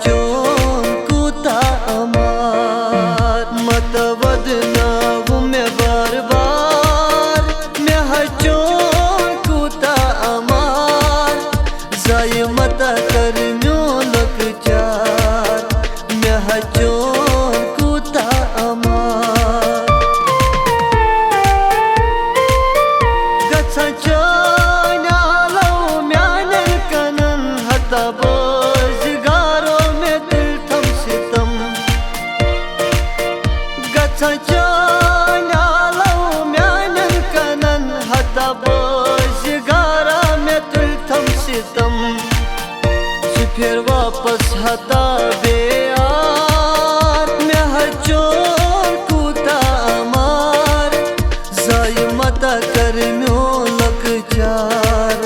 चोन कूता अमार मत बदनाव में बार बार मैं चोन कूता अमार जाय मत कर म्यो लकचार मैं चोन कूता अमार गच्छा चोन आलो म्यानन कनन हता बजगारो में दिल थम सितम गच्छा चोन आलो म्यानन कनन हता बजगारा में दिल थम सितम फिर वापस हता बेयार मैं चोन कूता अमार जाय मता कर म्यो लकचार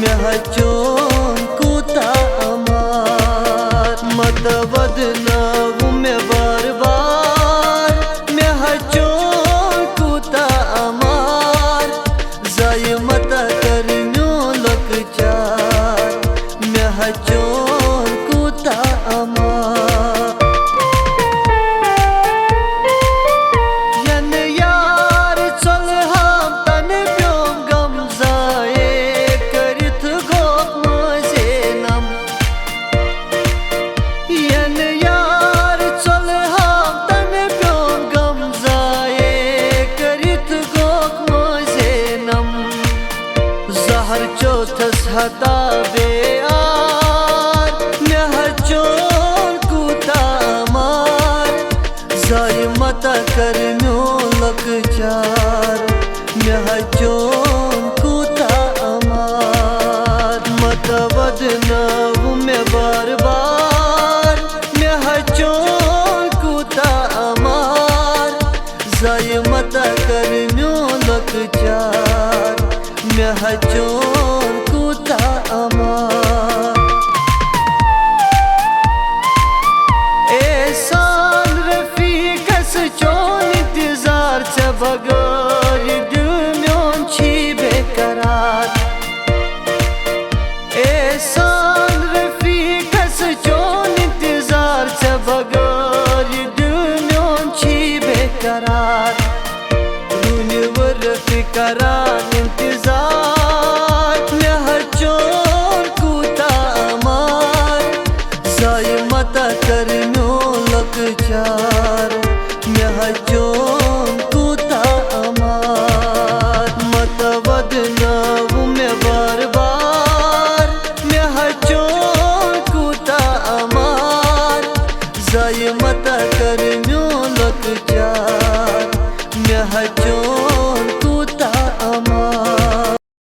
मैं चोन कूता अमार मत बदनाव में बार बार मैं चोन कूता अमार जाय मता कर म्यो लकचार मैं चोन कूता अमार यन यार चल हम तन प्योम गम जाए करित गोप मजे नम यन यार चल हम तन प्योम गम जाए करित गोप मजे नम जहर चौथस हता बेयार मैं चोन कूता अमार जाय मता कर म्यो लकचार मैं चोन कूता अमार मत बदनाव में बार बार मैं चोन कूता अमार जाय मता कर म्यो लकचार मैं चोन कूता अमार एहसान रफीकस चोन इंतजार च बगर दुम्योन छी बेकरार एहसान रफीकस चोन इंतजार च बगर दुम्योन छी बेकरार करान इंतजार मैं चोन कूता अमार जाय मता कर म्यो लकचार मैं चोन